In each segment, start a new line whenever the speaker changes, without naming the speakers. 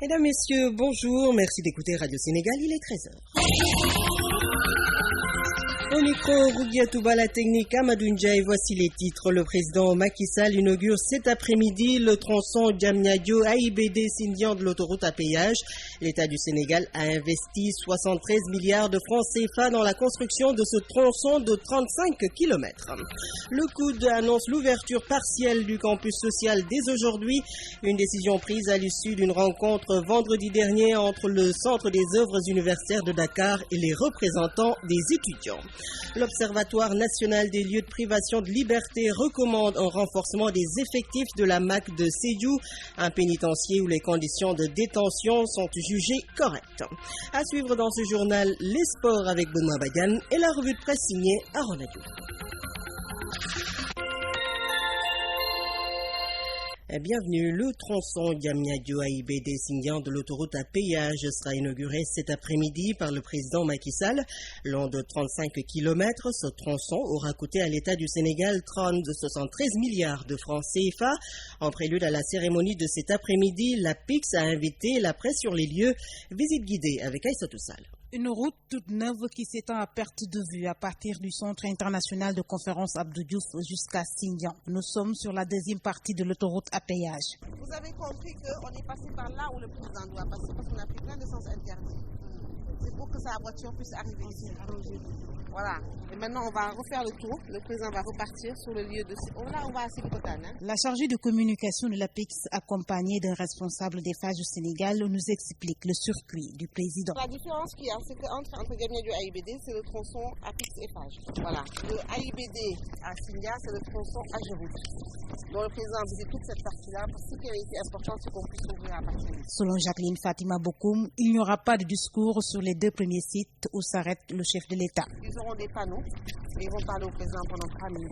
Mesdames, Messieurs, bonjour. Merci d'écouter Radio Sénégal, il est 13h. Au micro, Rougiatouba, la technique, Amadou Ndiaye, voici les titres. Le président Macky Sall inaugure cet après-midi le tronçon Diamniadio AIBD Sindian de l'autoroute à péage. L'État du Sénégal a investi 73 milliards de francs CFA dans la construction de ce tronçon de 35 km. Le COUD annonce l'ouverture partielle du campus social dès aujourd'hui. Une décision prise à l'issue d'une rencontre vendredi dernier entre le Centre des œuvres universitaires de Dakar et les représentants des étudiants. L'Observatoire national des lieux de privation de liberté recommande un renforcement des effectifs de la MAC de Sédhiou, un pénitencier où les conditions de détention sont jugées correctes. À suivre dans ce journal, les sports avec Benoît Badiane et la revue de presse signée Aaron Adjou. Bienvenue, le tronçon Diamniadio AIBD Sindian de l'autoroute à péage sera inauguré cet après-midi par le président Macky Sall. Long de 35 km, ce tronçon aura coûté à l'État du Sénégal 73 milliards de francs CFA. En prélude à la cérémonie de cet après-midi, la PIX a invité la presse sur les lieux. Visite guidée avec Aïssatou Sall.
Une route toute neuve qui s'étend à perte de vue à partir du Centre international de conférence Abdou Diouf jusqu'à Sindian. Nous sommes sur la deuxième partie de l'autoroute à péage.
Vous avez compris qu'on est passé par là où le président doit passer parce qu'on a pris plein de sens interdits. C'est pour que sa voiture puisse arriver ici. Voilà. Et maintenant, on va refaire le tour. Le président va repartir sur le lieu de... Là, on va à Sébikotane.
La chargée de communication de la PIX, accompagnée d'un responsable des phages du Sénégal, nous explique le circuit du président.
La différence qu'il y a, c'est qu'entre Diamniadio et AIBD, c'est le tronçon à PIX et phage. Voilà. De AIBD à Sindia, c'est le tronçon à Géroute. Donc, le président visite toute cette partie-là. Pour ce qui a été important, c'est qu'on puisse ouvrir à partir de...
Selon Jacqueline Fatima Bokoum, il n'y aura pas de discours sur les deux premiers sites où s'arrête le chef de l'État.
Ils auront des panneaux et ils vont parler au président pendant 3 minutes.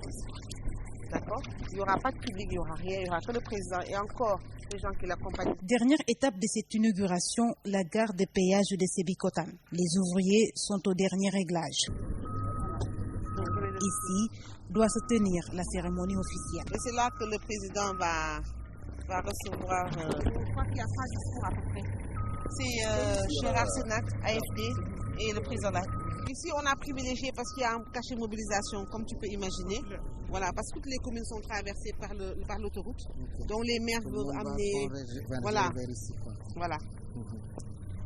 D'accord? Il n'y aura pas de public, il n'y aura rien, il n'y aura que le président et encore les gens qui l'accompagnent.
Dernière étape de cette inauguration, la gare de péage de Sébikotane. Les ouvriers sont au dernier réglage. Ici doit se tenir la cérémonie officielle.
Et c'est là que le président va recevoir. Je crois qu'il y a 3 discours à peu près. C'est Gérard Sénac, AFD et le président de la République. Ici, on a privilégié parce qu'il y a un cachet de mobilisation, comme tu peux imaginer. Voilà, parce que toutes les communes sont traversées par l'autoroute. Donc les maires veulent amener. Voilà. Voilà.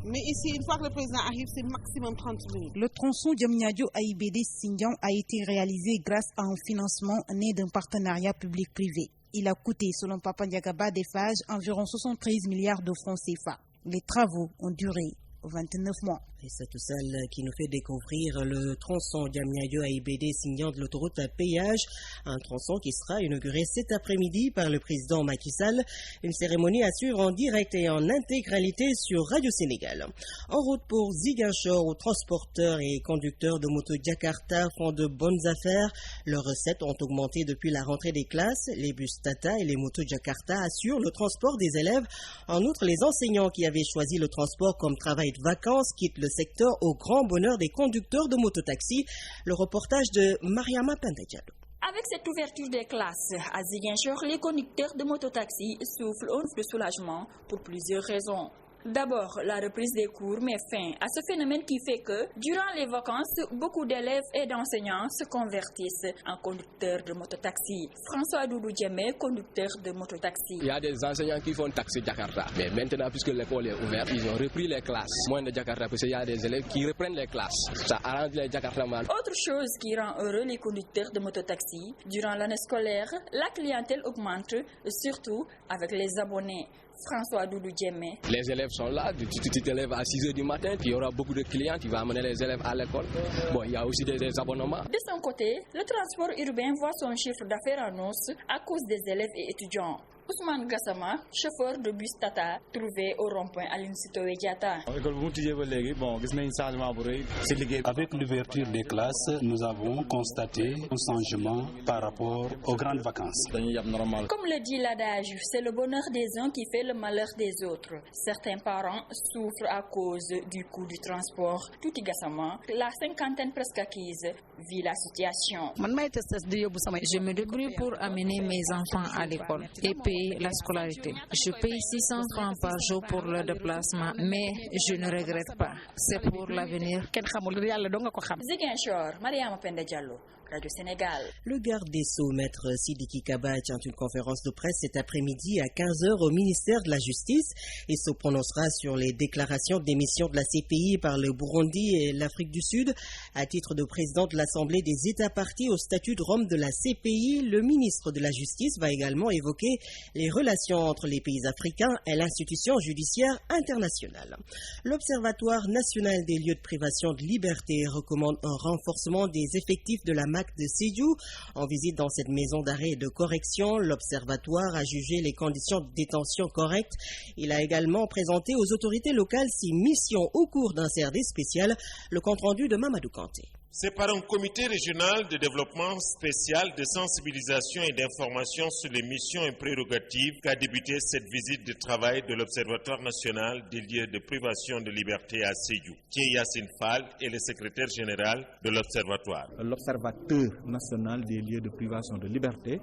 Mais ici, une fois que le président arrive, c'est maximum 30 minutes.
Le tronçon Diamniadio AIBD Sindian a été réalisé grâce à un financement né d'un partenariat public-privé. Il a coûté, selon Papa Ndiagaba des phages, environ 73 milliards de francs CFA. Les travaux ont duré 29 mois.
Et c'est tout celle qui nous fait découvrir le tronçon Diamniadio AIBD Sindian de l'autoroute à péage, un tronçon qui sera inauguré cet après-midi par le président Macky Sall. Une cérémonie à suivre en direct et en intégralité sur Radio Sénégal. En route pour Ziguinchor, où transporteurs et conducteurs de moto Jakarta font de bonnes affaires. Leurs recettes ont augmenté depuis la rentrée des classes. Les bus Tata et les motos Jakarta assurent le transport des élèves. En outre, les enseignants qui avaient choisi le transport comme travail de vacances quittent le secteur au grand bonheur des conducteurs de mototaxi. Le reportage de Mariama Pandadjalo.
Avec cette ouverture des classes à Ziguinchor, les conducteurs de mototaxi soufflent un de soulagement pour plusieurs raisons. D'abord, la reprise des cours met fin à ce phénomène qui fait que, durant les vacances, beaucoup d'élèves et d'enseignants se convertissent en conducteurs de mototaxi. François Doudou Djemé, conducteur de mototaxi.
Il y a des enseignants qui font taxi Jakarta. Mais maintenant, puisque l'école est ouverte, ils ont repris les classes. Moins de Jakarta, parce qu'il y a des élèves qui reprennent les classes. Ça arrange les Jakarta mal.
Autre chose qui rend heureux les conducteurs de mototaxi, durant l'année scolaire, la clientèle augmente, surtout avec les abonnés. François Doudou Djemé.
Les élèves sont là, tu t'élèves à 6 h du matin, puis il y aura beaucoup de clients qui vont amener les élèves à l'école. Bon, il y a aussi des abonnements.
De son côté, le transport urbain voit son chiffre d'affaires en hausse à cause des élèves et étudiants. Ousmane Gassama, chauffeur de bus Tata, trouvé au rond-point Aline Sitoé Diatta.
Avec l'ouverture des classes, nous avons constaté un changement par rapport aux grandes vacances.
Comme le dit l'adage, c'est le bonheur des uns qui fait le malheur des autres. Certains parents souffrent à cause du coût du transport. Touti Gassama, la cinquantaine presque acquise, vit la situation.
Je me débrouille pour amener mes enfants à l'école et payer payer la scolarité. Je paye 600 francs par jour pour le déplacement, mais je ne regrette pas. C'est pour l'avenir.
Ziguinchor, Mariama Penda Diallo, Radio Sénégal.
Le garde des Sceaux, maître Sidiki Kaba, tient une conférence de presse cet après-midi à 15h au ministère de la Justice et se prononcera sur les déclarations de démission de la CPI par le Burundi et l'Afrique du Sud. À titre de président de l'Assemblée des États partis au statut de Rome de la CPI, le ministre de la Justice va également évoquer les relations entre les pays africains et l'institution judiciaire internationale. L'Observatoire national des lieux de privation de liberté recommande un renforcement des effectifs de la de Sédhiou. En visite dans cette maison d'arrêt et de correction, l'Observatoire a jugé les conditions de détention correctes. Il a également présenté aux autorités locales 6 missions au cours d'un CRD spécial. Le compte-rendu de Mamadou Kanté.
C'est par un comité régional de développement spécial de sensibilisation et d'information sur les missions et prérogatives qu'a débuté cette visite de travail de l'Observatoire national des lieux de privation de liberté à Sédhiou. Yassine Fall est le secrétaire général de l'Observatoire.
L'Observateur national des lieux de privation de liberté,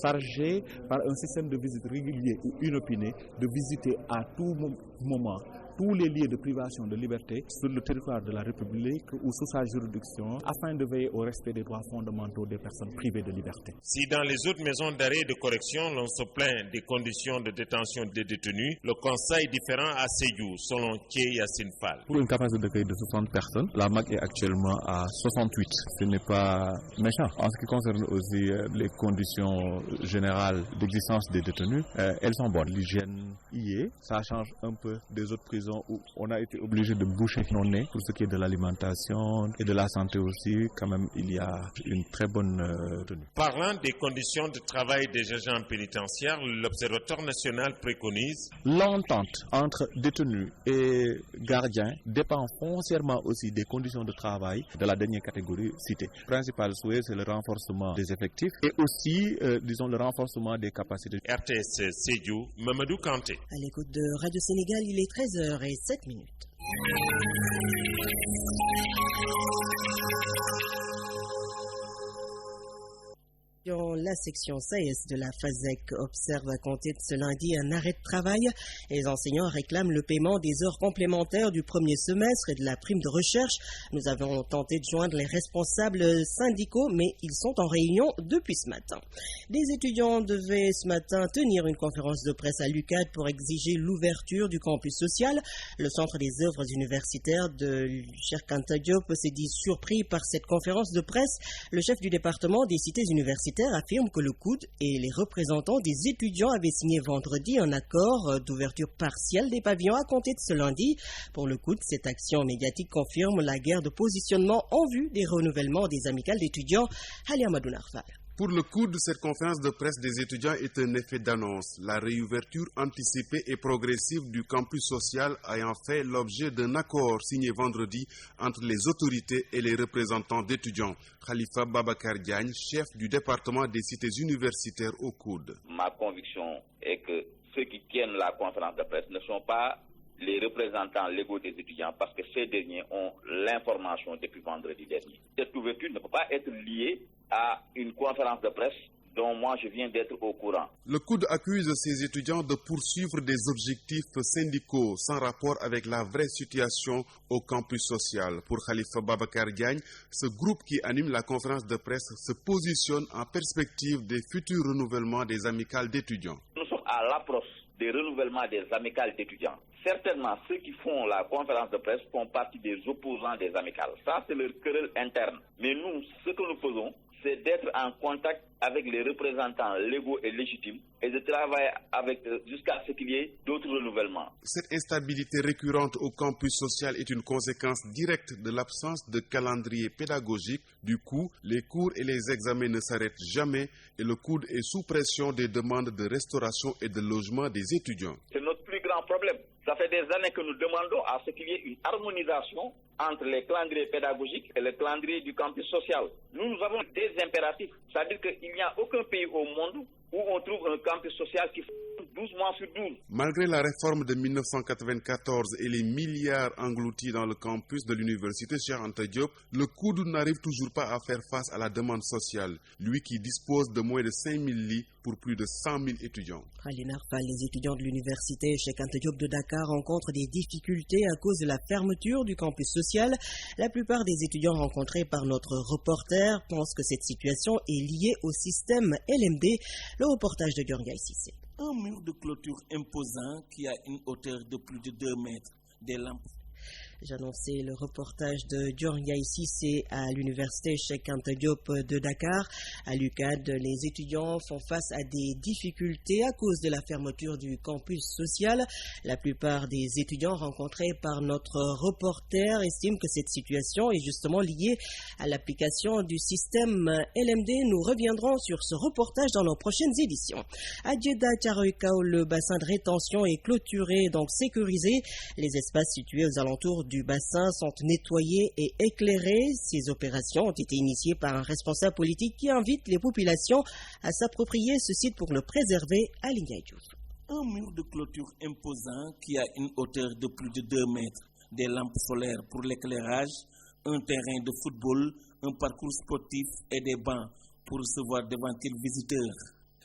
chargé par un système de visite régulier ou inopiné de visiter à tout moment tous les lieux de privation de liberté sur le territoire de la République ou sous sa juridiction afin de veiller au respect des droits fondamentaux des personnes privées de liberté.
Si dans les autres maisons d'arrêt et de correction l'on se plaint des conditions de détention des détenus, le constat est différent à Sédhiou, selon Yassine Fall.
Pour une capacité d'accueil de 60 personnes, la MAC est actuellement à 68. Ce n'est pas méchant. En ce qui concerne aussi les conditions générales d'existence des détenus, elles sont bonnes. L'hygiène y est, ça change un peu des autres prisons où on a été obligé de boucher nos nez pour ce qui est de l'alimentation et de la santé aussi. Quand même, il y a une très bonne tenue.
Parlant des conditions de travail des agents pénitentiaires, l'Observatoire national préconise
l'entente entre détenus et gardiens dépend foncièrement aussi des conditions de travail de la dernière catégorie citée. Le principal souhait, c'est le renforcement des effectifs et aussi, disons, le renforcement des capacités.
RTS Sédhiou, Mamadou Kanté.
À l'écoute de Radio Sénégal, il est 13h07. La section SAES de la FASEC observe à compter de ce lundi un arrêt de travail. Les enseignants réclament le paiement des heures complémentaires du premier semestre et de la prime de recherche. Nous avons tenté de joindre les responsables syndicaux, mais ils sont en réunion depuis ce matin. Des étudiants devaient ce matin tenir une conférence de presse à l'UQAD pour exiger l'ouverture du campus social. Le Centre des œuvres universitaires de Cheikh Anta Diop s'est dit surpris par cette conférence de presse. Le chef du département des cités universitaires affirme que le COUD et les représentants des étudiants avaient signé vendredi un accord d'ouverture partielle des pavillons à compter de ce lundi. Pour le COUD, cette action médiatique confirme la guerre de positionnement en vue des renouvellements des amicales d'étudiants. Ali Amadou Narfal.
Pour le COUD, cette conférence de presse des étudiants est un effet d'annonce. La réouverture anticipée et progressive du campus social ayant fait l'objet d'un accord signé vendredi entre les autorités et les représentants d'étudiants. Khalifa Babakar Diagne, chef du département des cités universitaires au COUD.
Ma conviction est que ceux qui tiennent la conférence de presse ne sont pas les représentants légaux des étudiants parce que ces derniers ont l'information depuis vendredi dernier. Cette ouverture ne peut pas être liée à une conférence de presse dont moi je viens d'être au courant.
Le COUD accuse ces étudiants de poursuivre des objectifs syndicaux sans rapport avec la vraie situation au campus social. Pour Khalifa Babakar Diagne, ce groupe qui anime la conférence de presse se positionne en perspective des futurs renouvellements des amicales d'étudiants.
Nous sommes à l'approche des renouvellements des amicales d'étudiants. Certainement, ceux qui font la conférence de presse font partie des opposants des amicales. Ça, c'est leur querelle interne. Mais nous, ce que nous faisons, c'est d'être en contact avec les représentants légaux et légitimes et de travailler avec eux jusqu'à ce qu'il y ait d'autres renouvellements.
Cette instabilité récurrente au campus social est une conséquence directe de l'absence de calendrier pédagogique. Du coup, les cours et les examens ne s'arrêtent jamais et le COUD est sous pression des demandes de restauration et de logement des étudiants.
C'est notre plus grand problème. Ça fait des années que nous demandons à ce qu'il y ait une harmonisation entre les calendriers pédagogiques et le calendrier du campus social. Nous avons des impératifs, c'est-à-dire qu'il n'y a aucun pays au monde où on trouve un campus social qui fonctionne 12 mois sur 12.
Malgré la réforme de 1994 et les milliards engloutis dans le campus de l'université Cheikh Anta Diop, le COUD n'arrive toujours pas à faire face à la demande sociale, lui qui dispose de moins de 5000 lits pour plus de 100 000 étudiants.
À l'UNARFA, les étudiants de l'université Cheikh Anta Diop de Dakar rencontrent des difficultés à cause de la fermeture du campus social. La plupart des étudiants rencontrés par notre reporter pensent que cette situation est liée au système LMD. Le reportage de Gurgay Sissé.
Un mur de clôture imposant qui a une hauteur de plus de 2 mètres, des lampes.
J'annonçais le reportage de Gurgay Sissé à l'université Cheikh Anta Diop de Dakar. À l'UCAD, les étudiants font face à des difficultés à cause de la fermeture du campus social. La plupart des étudiants rencontrés par notre reporter estiment que cette situation est justement liée à l'application du système LMD. Nous reviendrons sur ce reportage dans nos prochaines éditions. À Djeddah Thiaroye-Kao, le bassin de rétention est clôturé, donc sécurisé. Les espaces situés aux alentours du bassin sont nettoyés et éclairés. Ces opérations ont été initiées par un responsable politique qui invite les populations à s'approprier ce site pour le préserver à Linguaï Diouf.
Un mur de clôture imposant qui a une hauteur de plus de 2 mètres, des lampes solaires pour l'éclairage, un terrain de football, un parcours sportif et des bancs pour recevoir d'éventuels visiteurs.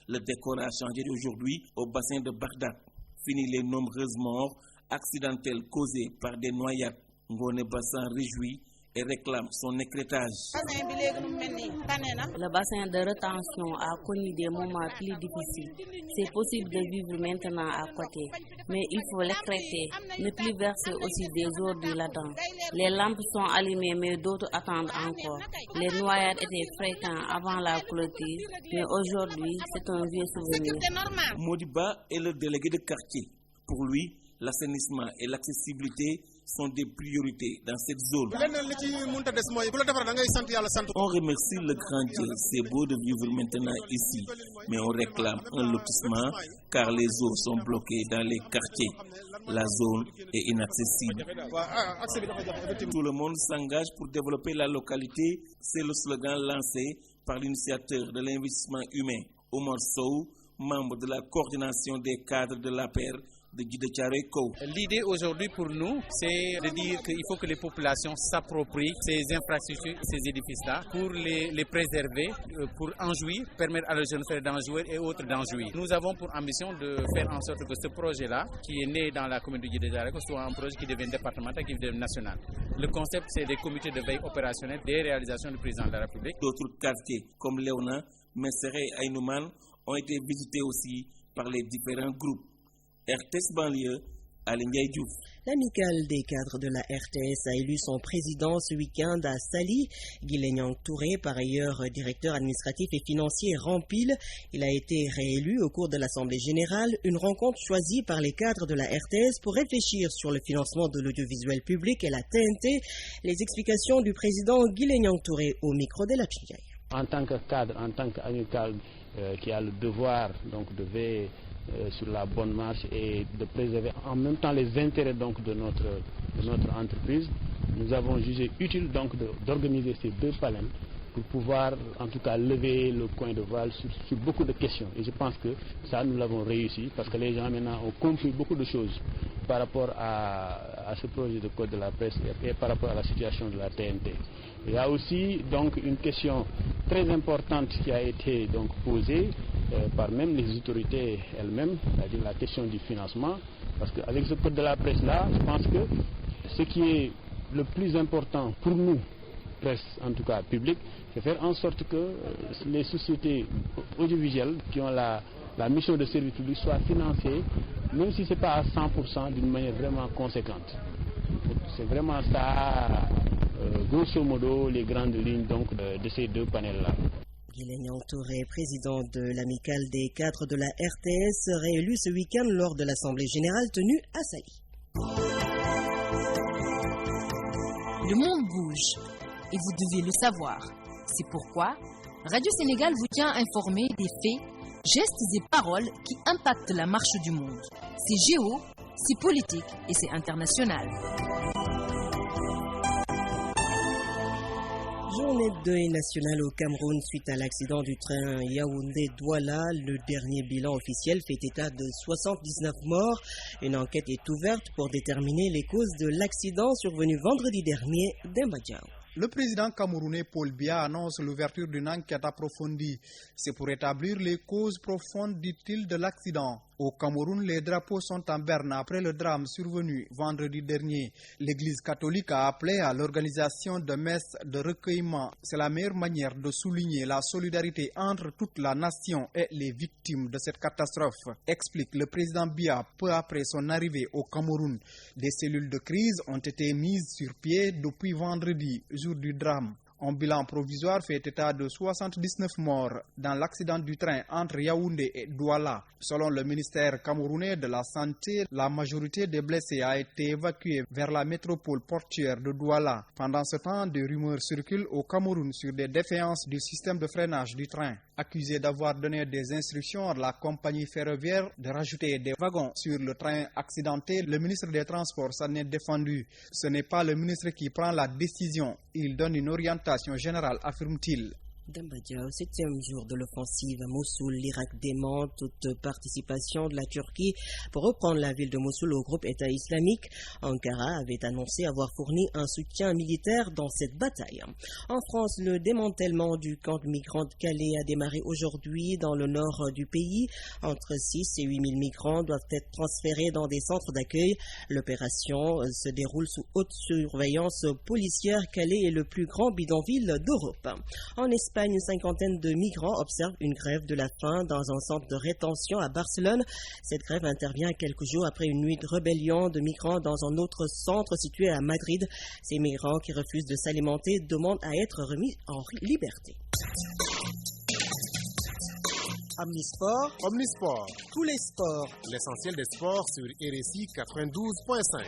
Le décor a changé aujourd'hui au bassin de Bagdad. Fini les nombreuses morts accidentelles causées par des noyades. Ngone Bassan réjouit et réclame son écrêtage.
Le bassin de rétention a connu des moments plus difficiles. C'est possible de vivre maintenant à côté, mais il faut l'écrêter, ne plus verser aussi des ordures là-dedans. Les lampes sont allumées, mais d'autres attendent encore. Les noyades étaient fréquentes avant la clôture, mais aujourd'hui, c'est un vieux souvenir.
Modiba est le délégué de quartier. Pour lui, l'assainissement et l'accessibilité sont des priorités dans cette zone. On remercie le grand Dieu, c'est beau de vivre maintenant ici, mais on réclame un lotissement car les eaux sont bloquées dans les quartiers. La zone est inaccessible. Tout le monde s'engage pour développer la localité, c'est le slogan lancé par l'initiateur de l'investissement humain, Omar Sow, membre de la coordination des cadres de l'APR de Djeddah Thiaroye-Kao.
L'idée aujourd'hui pour nous, c'est de dire qu'il faut que les populations s'approprient ces infrastructures, ces édifices-là, pour les préserver, pour en jouir, permettre à leurs jeunes frères d'en jouir et autres d'en jouir. Nous avons pour ambition de faire en sorte que ce projet-là, qui est né dans la commune de Djeddah Thiaroye-Kao, soit un projet qui devient départemental, qui devient national. Le concept, c'est des comités de veille opérationnelle des réalisations du président de la République.
D'autres quartiers, comme Léona, Messere et Aïnouman, ont été visités aussi par les différents groupes. RTS banlieue, à Linguaï Diouf.
L'amicale des cadres de la RTS a élu son président ce week-end à Sali. Guilenyang Touré, par ailleurs directeur administratif et financier, rempile. Il a été réélu au cours de l'Assemblée générale, une rencontre choisie par les cadres de la RTS pour réfléchir sur le financement de l'audiovisuel public et la TNT. Les explications du président Guilenyang Touré au micro de la Tchindjaï.
En tant que cadre, en tant qu'amicale qui a le devoir donc, de veiller sur la bonne marche et de préserver en même temps les intérêts donc, de notre entreprise, nous avons jugé utile donc d'organiser ces 2 panels pour pouvoir en tout cas lever le coin de voile sur beaucoup de questions. Et je pense que ça, nous l'avons réussi parce que les gens maintenant ont compris beaucoup de choses par rapport à ce projet de code de la presse et par rapport à la situation de la TNT. Il y a aussi donc une question très importante qui a été donc posée par même les autorités elles-mêmes, c'est-à-dire la question du financement, parce qu'avec ce code de la presse-là, je pense que ce qui est le plus important pour nous, presse en tout cas publique, c'est faire en sorte que les sociétés audiovisuelles qui ont la mission de service public soient financées, même si ce n'est pas à 100% d'une manière vraiment conséquente. C'est vraiment ça, grosso modo, les grandes lignes donc, de ces 2 panels-là.
Guilenyang Touré, président de l'amicale des cadres de la RTS, réélu ce week-end lors de l'Assemblée générale tenue à Sali.
Le monde bouge et vous devez le savoir. C'est pourquoi Radio Sénégal vous tient informé des faits, gestes et paroles qui impactent la marche du monde. C'est géo, c'est politique et c'est international.
Journée de deuil national au Cameroun suite à l'accident du train Yaoundé-Douala. Le dernier bilan officiel fait état de 79 morts. Une enquête est ouverte pour déterminer les causes de l'accident survenu vendredi dernier d'Embadjao.
Le président camerounais Paul Biya annonce l'ouverture d'une enquête approfondie. C'est pour établir les causes profondes, dit-il, de l'accident. Au Cameroun, les drapeaux sont en berne après le drame survenu vendredi dernier. L'Église catholique a appelé à l'organisation de messes de recueillement. C'est la meilleure manière de souligner la solidarité entre toute la nation et les victimes de cette catastrophe, explique le président Biya peu après son arrivée au Cameroun. Des cellules de crise ont été mises sur pied depuis vendredi, jour du drame. Un bilan provisoire fait état de 79 morts dans l'accident du train entre Yaoundé et Douala. Selon le ministère camerounais de la Santé, la majorité des blessés a été évacuée vers la métropole portuaire de Douala. Pendant ce temps, des rumeurs circulent au Cameroun sur des défaillances du système de freinage du train. Accusé d'avoir donné des instructions à la compagnie ferroviaire de rajouter des wagons sur le train accidenté, le ministre des Transports s'en est défendu. Ce n'est pas le ministre qui prend la décision. Il donne une orientation générale, affirme-t-il.
D'Embadjao, 7e jour de l'offensive à Mossoul, l'Irak dément toute participation de la Turquie pour reprendre la ville de Mossoul au groupe État islamique. Ankara avait annoncé avoir fourni un soutien militaire dans cette bataille. En France, le démantèlement du camp de migrants de Calais a démarré aujourd'hui dans le nord du pays. Entre 6 et 8 000 migrants doivent être transférés dans des centres d'accueil. L'opération se déroule sous haute surveillance policière. Calais est le plus grand bidonville d'Europe. En Espagne, une cinquantaine de migrants observent une grève de la faim dans un centre de rétention à Barcelone. Cette grève intervient quelques jours après une nuit de rébellion de migrants dans un autre centre situé à Madrid. Ces migrants qui refusent de s'alimenter demandent à être remis en liberté. Omnisport.
Omnisport.
Tous les sports.
L'essentiel des sports sur RSI 92.5.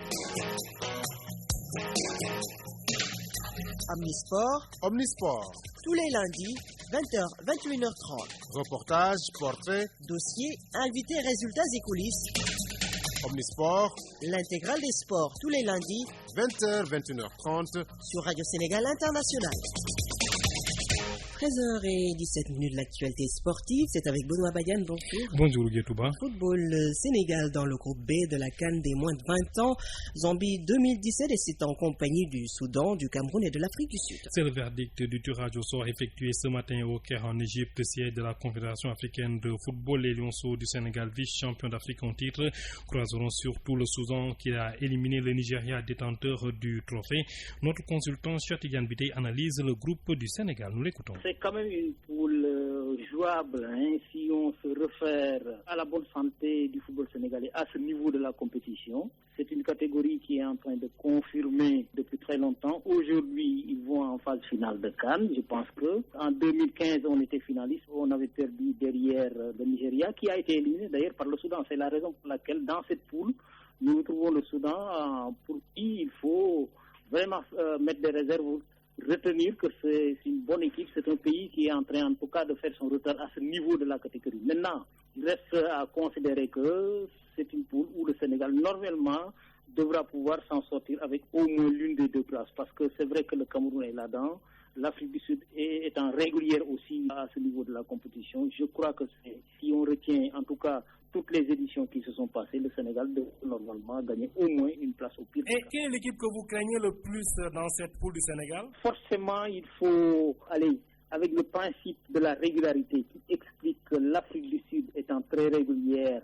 Omnisport.
Omnisport.
Tous les lundis, 20h, 21h30.
Reportages, portraits,
dossiers, invités, résultats et coulisses.
Omnisport.
L'intégrale des sports tous les lundis,
20h, 21h30.
Sur Radio Sénégal International. 13h17 de l'actualité sportive, c'est avec Benoît Bayan, bonjour.
Bonjour Guetouba.
Football Sénégal dans le groupe B de la CAN des moins de 20 ans, Zambie 2017 et c'est en compagnie du Soudan, du Cameroun et de l'Afrique du Sud.
C'est le verdict du tirage au sort effectué ce matin au Caire en Égypte, siège de la Confédération africaine de football. Les Lionceaux du Sénégal, vice-champion d'Afrique en titre, croiseront surtout le Soudan qui a éliminé le Nigeria, détenteur du trophée. Notre consultant Chatigan Bité analyse le groupe du Sénégal. Nous l'écoutons.
C'est quand même une poule jouable, hein, si on se réfère à la bonne santé du football sénégalais à ce niveau de la compétition. C'est une catégorie qui est en train de confirmer depuis très longtemps. Aujourd'hui, ils vont en phase finale de CAN. Je pense que en 2015, on était finaliste. On avait perdu derrière le Nigeria, qui a été éliminé d'ailleurs par le Soudan. C'est la raison pour laquelle, dans cette poule, nous trouvons le Soudan pour qui il faut vraiment mettre des réserves. Retenir que c'est une bonne équipe, c'est un pays qui est en train en tout cas de faire son retard à ce niveau de la catégorie. Maintenant, il reste à considérer que c'est une poule où le Sénégal normalement devra pouvoir s'en sortir avec au moins l'une des deux places parce que c'est vrai que le Cameroun est là-dedans, l'Afrique du Sud est en régulière aussi à ce niveau de la compétition. Je crois que si on retient en tout cas toutes les éditions qui se sont passées, le Sénégal devrait normalement gagner au moins une place au pire.
Et quelle est l'équipe que vous craignez le plus dans cette poule du Sénégal?
Forcément, il faut aller avec le principe de la régularité qui explique que l'Afrique du Sud étant très régulière,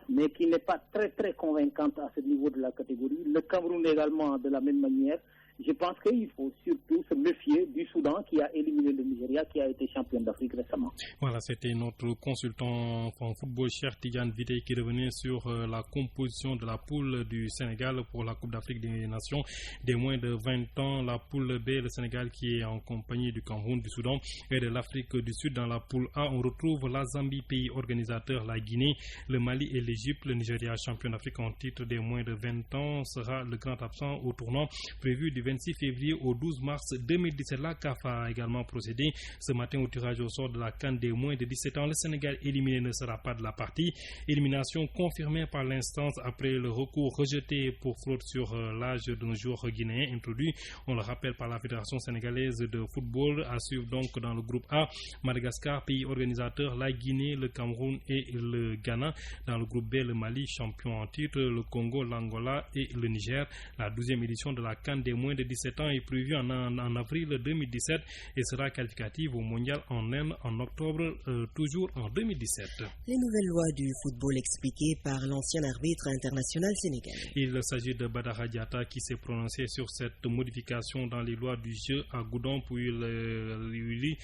mais qui n'est pas très très convaincante à ce niveau de la catégorie. Le Cameroun également de la même manière. Je pense qu'il faut surtout se méfier du Soudan qui a éliminé le Nigeria, qui a été champion d'Afrique récemment.
Voilà, c'était notre consultant en football, cher Tidiane Vité, qui revenait sur la composition de la poule du Sénégal pour la Coupe d'Afrique des Nations des moins de 20 ans. La poule B, le Sénégal qui est en compagnie du Cameroun, du Soudan et de l'Afrique du Sud. Dans la poule A, on retrouve la Zambie, pays organisateur, la Guinée, le Mali et l'Égypte. Le Nigeria, champion d'Afrique en titre des moins de 20 ans, sera le grand absent au tournoi prévu du 26 février au 12 mars 2017. La CAF a également procédé ce matin au tirage au sort de la CAN des moins de 17 ans. Le Sénégal éliminé ne sera pas de la partie. Élimination confirmée par l'instance après le recours rejeté pour fraude sur l'âge d'un joueur guinéen introduit, on le rappelle, par la Fédération sénégalaise de football. À suivre donc dans le groupe A, Madagascar, pays organisateur, la Guinée, le Cameroun et le Ghana. Dans le groupe B, le Mali, champion en titre, le Congo, l'Angola et le Niger. La 12e édition de la CAN des moins de 17 ans est prévue en avril 2017 et sera qualificative au mondial en Inde en octobre, toujours en 2017.
Les nouvelles lois du football expliquées par l'ancien arbitre international sénégalais.
Il s'agit de Badara Diatta qui s'est prononcé sur cette modification dans les lois du jeu à Goudomp où il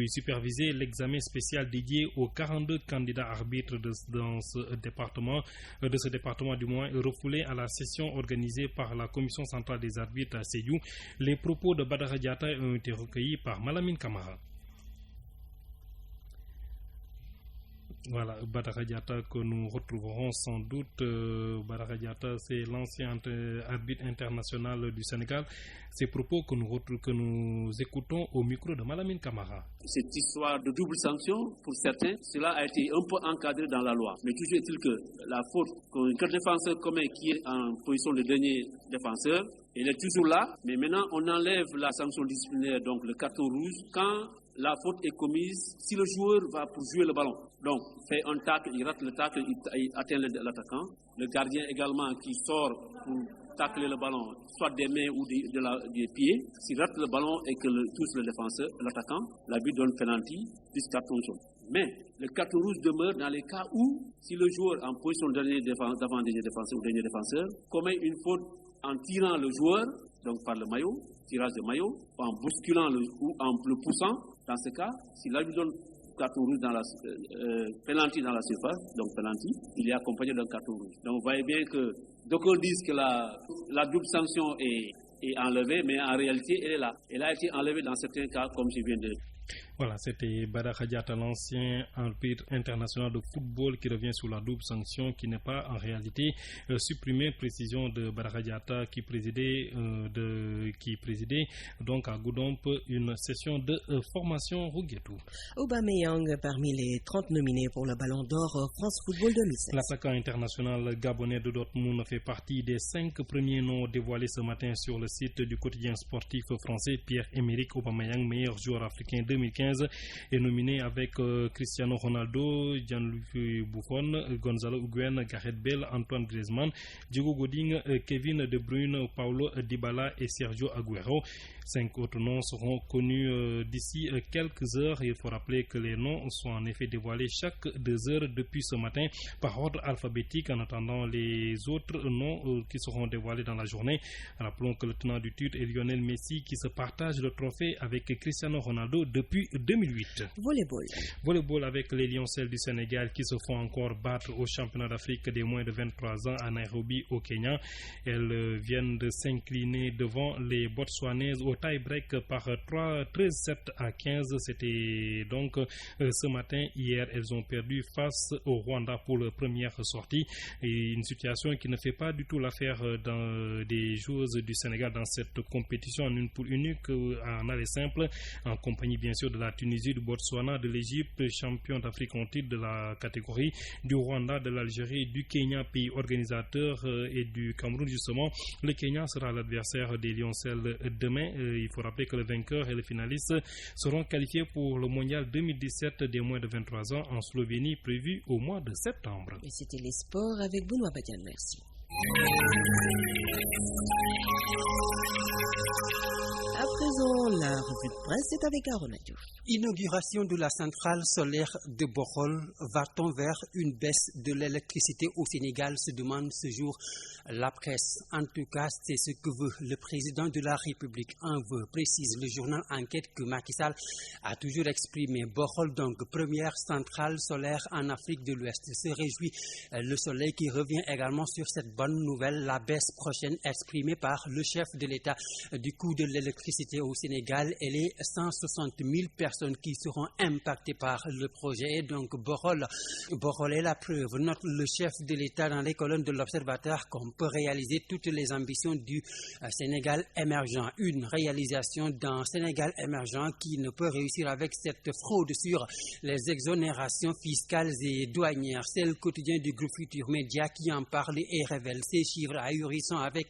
supervisait l'examen spécial dédié aux 42 candidats arbitres de ce département du moins, refoulé à la session organisée par la Commission centrale des arbitres à Sédhiou. Les propos de Badara Diatta ont été recueillis par Malamine Camara. Voilà, Badara Diatta que nous retrouverons sans doute. Badara Diatta, c'est l'ancien arbitre international du Sénégal. Ces propos que nous écoutons au micro de Malamine Camara.
Cette histoire de double sanction, pour certains, cela a été un peu encadré dans la loi. Mais toujours est-il que la faute qu'un défenseur commet qui est en position de dernier défenseur, elle est toujours là. Mais maintenant, on enlève la sanction disciplinaire, donc le carton rouge, quand la faute est commise si le joueur va pour jouer le ballon. Donc, fait un tacle, il rate le tacle, il atteint l'attaquant. Le gardien également qui sort pour tacler le ballon, soit des mains ou des pieds. S'il rate le ballon et que touche le défenseur, l'attaquant, l'arbitre donne penalty, plus carton jaune. Mais le carton rouge demeure dans les cas où, si le joueur en position d'avant-dernier défenseur ou dernier défenseur commet une faute en tirant le joueur, donc par le maillot, tirage de maillot, en bousculant ou en le poussant. Dans ce cas, si l'arbitre donne carton rouge dans la penalty dans la surface, donc penalty, il est accompagné d'un carton rouge. Donc vous voyez bien que d'aucuns disent que la double sanction est enlevée, mais en réalité elle est là. Elle a été enlevée dans certains cas, comme je viens de.
Voilà, c'était Badara Diatta, l'ancien arbitre international de football qui revient sur la double sanction qui n'est pas en réalité supprimée. Précision de Badara Diatta qui présidait donc à Goudomp une session de formation Rouguetou.
Aubameyang parmi les 30 nominés pour le Ballon d'Or France Football 2016.
L'attaquant international gabonais de Dortmund fait partie des 5 premiers noms dévoilés ce matin sur le site du quotidien sportif français. Pierre-Emerick Aubameyang, meilleur joueur africain 2015, est nominé avec Cristiano Ronaldo, Gianluigi Buffon, Gonzalo Higuaín, Gareth Bale, Antoine Griezmann, Diego Godin, Kevin De Bruyne, Paulo Dybala et Sergio Aguero. 5 autres noms seront connus d'ici quelques heures. Il faut rappeler que les noms sont en effet dévoilés chaque 2 heures depuis ce matin par ordre alphabétique en attendant les autres noms qui seront dévoilés dans la journée. Rappelons que le tenant du titre est Lionel Messi qui se partage le trophée avec Cristiano Ronaldo depuis 2008. Volleyball avec les Lioncelles du Sénégal qui se font encore battre au championnat d'Afrique des moins de 23 ans à Nairobi au Kenya. Elles viennent de s'incliner devant les Botswanaises au tie-break par 13-7 à 15. C'était donc ce matin. Hier, elles ont perdu face au Rwanda pour leur première sortie. Et une situation qui ne fait pas du tout l'affaire des joueuses du Sénégal dans cette compétition en une poule unique en aller simple, en compagnie bien sûr de la Tunisie, du Botswana, de l'Égypte, champion d'Afrique en titre de la catégorie, du Rwanda, de l'Algérie, du Kenya, pays organisateur, et du Cameroun justement. Le Kenya sera l'adversaire des Lioncelles demain. Il faut rappeler que le vainqueur et le finaliste seront qualifiés pour le mondial 2017 des moins de 23 ans en Slovénie, prévu au mois de septembre.
Et c'était les sports avec Benoît Badian. Merci. À présent, la revue de presse est avec Aaron Adjouf.
Inauguration de la centrale solaire de Bohol. Va-t-on vers une baisse de l'électricité au Sénégal, se demande ce jour la presse. En tout cas, c'est ce que veut le président de la République. Un vœu, précise le journal Enquête, que Macky Sall a toujours exprimé. Bohol, donc, première centrale solaire en Afrique de l'Ouest. Se réjouit le Soleil qui revient également sur cette bonne nouvelle, la baisse prochaine exprimée par le chef de l'État du coût de l'électricité au Sénégal. Elle est 160 000 personnes personnes qui seront impactées par le projet. Et donc, Borol est la preuve. Note le chef de l'État dans les colonnes de l'Observateur qu'on peut réaliser toutes les ambitions du Sénégal émergent. Une réalisation d'un Sénégal émergent qui ne peut réussir avec cette fraude sur les exonérations fiscales et douanières. C'est le quotidien du groupe Futur Média qui en parle et révèle ces chiffres ahurissants avec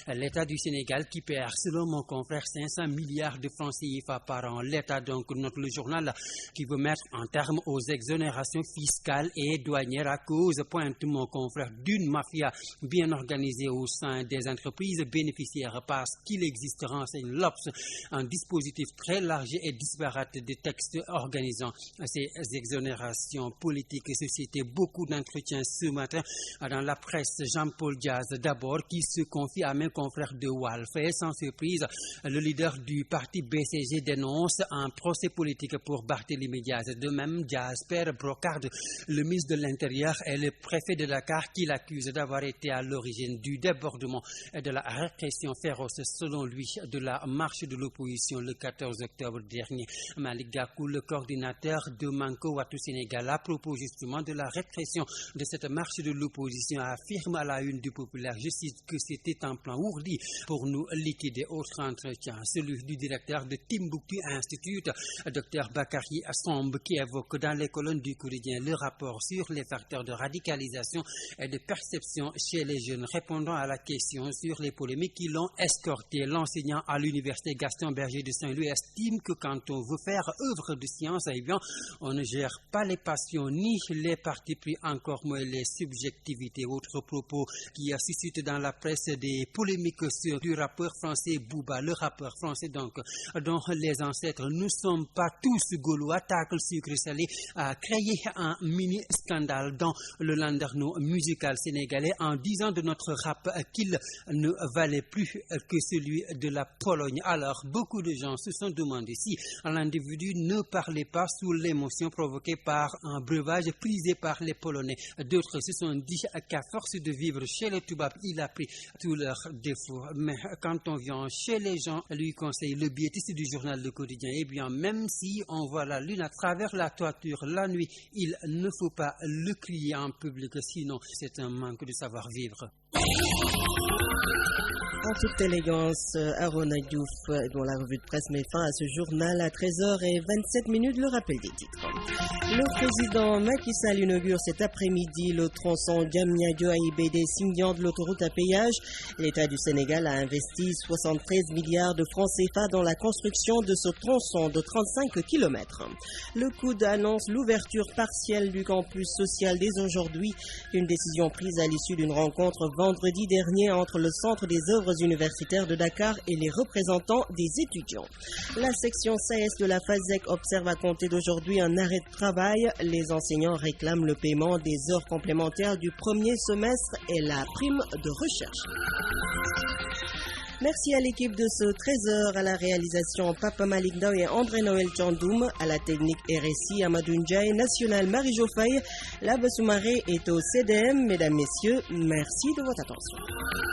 l'État du Sénégal qui perd, selon mon confrère, 500 milliards de francs CFA par an. L'État, donc, note le journal, qui veut mettre un terme aux exonérations fiscales et douanières à cause, pointe mon confrère, d'une mafia bien organisée au sein des entreprises bénéficiaires, parce qu'il existe, renseigne l'Obs, un dispositif très large et disparate de textes organisant ces exonérations politiques et sociétés. Beaucoup d'entretiens ce matin dans la presse. Jean-Paul Diaz, d'abord, qui se confie à mes confrères de Walf. Et sans surprise, le leader du parti BCG dénonce un procès politique pour Barthélémy Diaz. De même, Diaz perd Brocard, le ministre de l'Intérieur, et le préfet de Dakar, qui l'accuse d'avoir été à l'origine du débordement et de la répression féroce, selon lui, de la marche de l'opposition le 14 octobre dernier. Malik Gakou, le coordinateur de Manko Wattu Sénégal, à propos justement de la répression de cette marche de l'opposition, affirme à la une du Populaire, je cite, que c'était un plan ourdi pour nous liquider. Autre entretien, celui du directeur de Timbuktu Institute, Dr Bakary Somb, qui évoque dans les colonnes du quotidien le rapport sur les facteurs de radicalisation et de perception chez les jeunes. Répondant à la question sur les polémiques qui l'ont escorté, l'enseignant à l'université Gaston Berger de Saint-Louis estime que quand on veut faire œuvre de science, eh bien, on ne gère pas les passions ni les partis pris, encore moins les subjectivités. Autre propos qui suscite dans la presse des polémiques sur du rappeur français Booba, le rappeur français donc dont les ancêtres ne sont pas tous gaulois, tacle sucre salé, a créé un mini scandale dans le landerneau musical sénégalais en disant de notre rap qu'il ne valait plus que celui de la Pologne. Alors beaucoup de gens se sont demandé si l'individu ne parlait pas sous l'émotion provoquée par un breuvage prisé par les Polonais. D'autres se sont dit qu'à force de vivre chez les Toubab, il a pris tous leurs défauts. Mais quand on vient chez les gens, lui conseille le bêtiste du journal Le Quotidien, eh bien même si on voit la lune à travers la toiture la nuit, il ne faut pas le crier en public, sinon c'est un manque de savoir-vivre.
En toute élégance, Arona Diouf, dont la revue de presse met fin à ce journal à 13h27, le rappel des titres. Le président Macky Sall inaugure cet après-midi le tronçon Diamniadio-Aïbédé Sindian de l'autoroute à péage. L'État du Sénégal a investi 73 milliards de francs CFA dans la construction de ce tronçon de 35 km. Le COUD annonce l'ouverture partielle du campus social dès aujourd'hui, une décision prise à l'issue d'une rencontre vendredi dernier entre le Centre des œuvres universitaires de Dakar et les représentants des étudiants. La section SAES de la FASEC observe à compter d'aujourd'hui un arrêt de travail. Les enseignants réclament le paiement des heures complémentaires du premier semestre et la prime de recherche. Merci à l'équipe de ce 13h, à la réalisation Papa Malik Ndao et André-Noël Tchandoum, à la technique RSI Amadou Ndiaye, National Marie-Jo Faye. Laba Soumaré est au CDM. Mesdames, Messieurs, merci de votre attention.